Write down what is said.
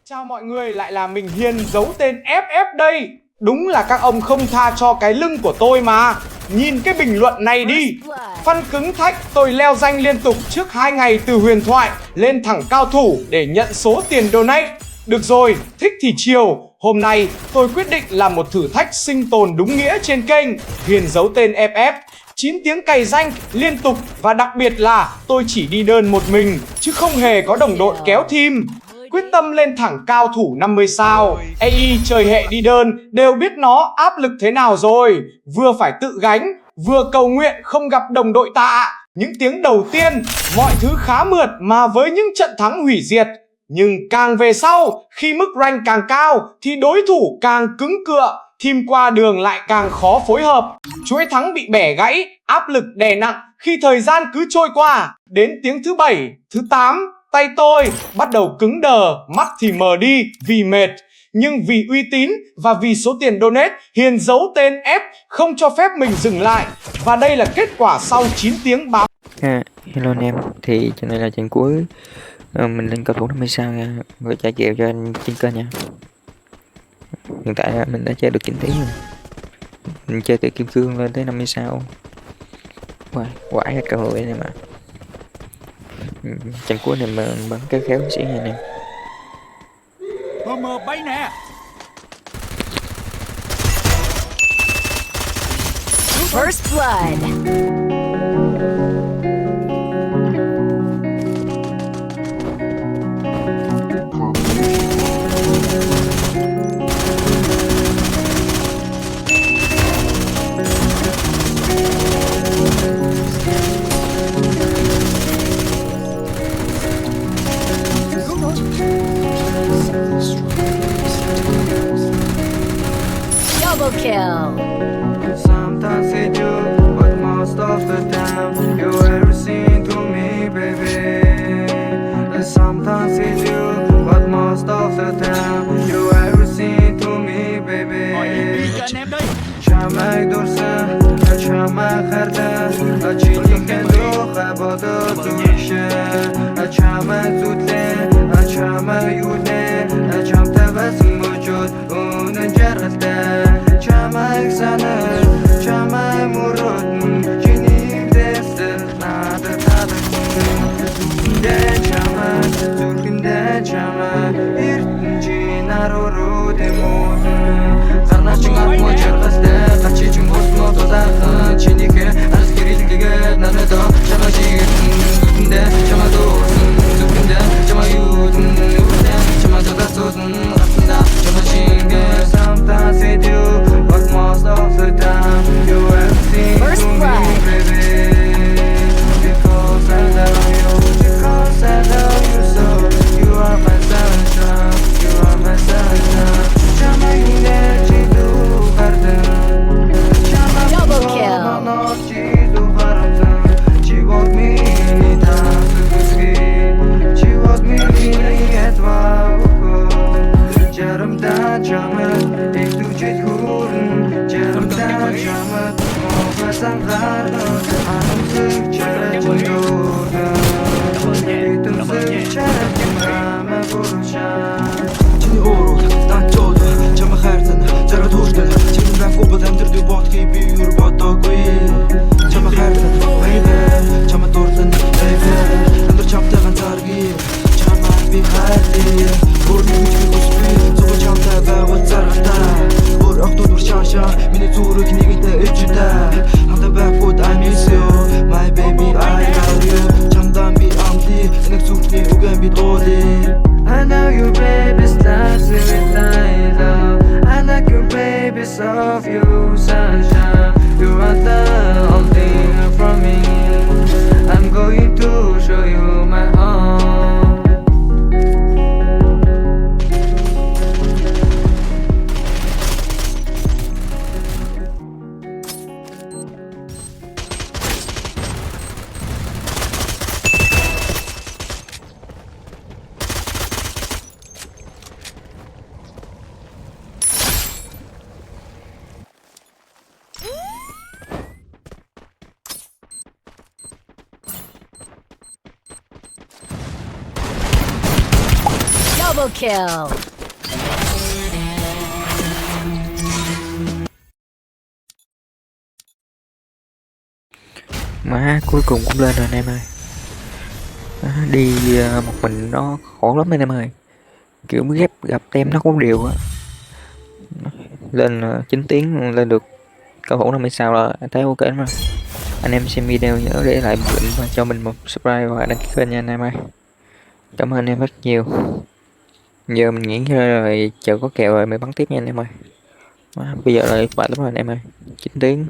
Chào mọi người, lại là mình Hiền giấu tên FF đây. Đúng là các ông không tha cho cái lưng của tôi mà. Nhìn cái bình luận này đi. Phân cứng thách tôi leo danh liên tục trước 2 ngày từ huyền thoại lên thẳng cao thủ để nhận số tiền donate. Được rồi, thích thì chiều. Hôm nay tôi quyết định làm một thử thách sinh tồn đúng nghĩa trên kênh Hiền giấu tên FF. 9 tiếng cày danh liên tục và đặc biệt là tôi chỉ đi đơn một mình chứ không hề có đồng đội kéo team. Quyết tâm lên thẳng cao thủ 50 sao. AI trời hệ đi đơn đều biết nó áp lực thế nào rồi. Vừa phải tự gánh, vừa cầu nguyện không gặp đồng đội tạ. Những tiếng đầu tiên, mọi thứ khá mượt mà với những trận thắng hủy diệt. Nhưng càng về sau, khi mức rank càng cao thì đối thủ càng cứng cựa, team qua đường lại càng khó phối hợp. Chuỗi thắng bị bẻ gãy, áp lực đè nặng khi thời gian cứ trôi qua. Đến tiếng thứ 7, thứ 8, tay tôi bắt đầu cứng đờ, mắt thì mờ đi vì mệt. Nhưng vì uy tín và vì số tiền donate, Hiền giấu tên F không cho phép mình dừng lại. Và đây là kết quả sau 9 tiếng bám. Hello anh em, thì trận này là trận cuối. Mình lên cao thủ 50 sao nha, rồi trả kèo cho anh trên kênh nha. Hiện tại mình đã chơi được 9 tiếng rồi. Mình chơi từ kim cương lên tới 50 sao. Wow, quải cơ hội này mà. Trận cuối này mà bắn cái khéo sĩ nha anh em. Mờ bay nè. First blood. Double kill. Sometimes I do, but most of the time you everything to me, baby. And sometimes I do, but most of the time you everything to me, baby. Çamak dursa, çamak herda, çiğnik endo xaboda duruşa, çamak tutle, çamak yudne, çam tebessüm vücut, onun cerrette. Çamak sana, çamak murud, cinim destir, nadı tadı. Zulkünde çamak, zulkünde çamak, irtinci naruru demut. Karnaçın atma çırgızdı, kaçıcın bosmo tozardı, çinike, askerilikige, nanedo, çamak çiğirtin. Zulkünde çamak doğursun, zulkünde çamak yudun, çamak tozasozun, aslında çamak çinge. Sometimes I do, but most of the time you have seen First to me, blood. baby. Because I love you, because I love you so. You are my sunshine, you are my sunshine. Chama yine çiğdu kardın. Double kill. Chama çiğdu kardın. Çivot mini dansı kızgı. Çivot mini etva uku. Jarımda çamır, ek tuçet hurun. Jarımda çamır, mofasan kardın. Anım sık çaracın yurdun. Eğitim sık çaracın rame vuruşan. Чиний уурууд дантууд чамаа хайрцан зарад хүртэл чиний рафку бодамдэрдэг бодхий би юу бодоогүй чамаа хайрцан baby чамаа дурлан baby өндөр чамтай ганцааргүй чамаа би хайрлаа бүр нэг хүч усгүй зөв чамтай байвал заргалтаа бүр Double kill. Má cuối cùng cũng lên rồi anh em ơi. Đi một mình nó khổ lắm anh em ơi, kiểu mới gặp tem nó cũng đều á. Lên 9 tiếng lên được cầu thủ 50 sao là anh thấy ok lắm rồi. Anh em xem video nhớ để lại bình luận và cho mình một subscribe và đăng ký kênh nha anh em ơi. Cảm ơn anh em rất nhiều. Giờ mình nghỉ ngơi rồi, chờ có kèo rồi mới bắn tiếp nha anh em ơi. Bây giờ là 7 lắm rồi anh em ơi, 9 tiếng.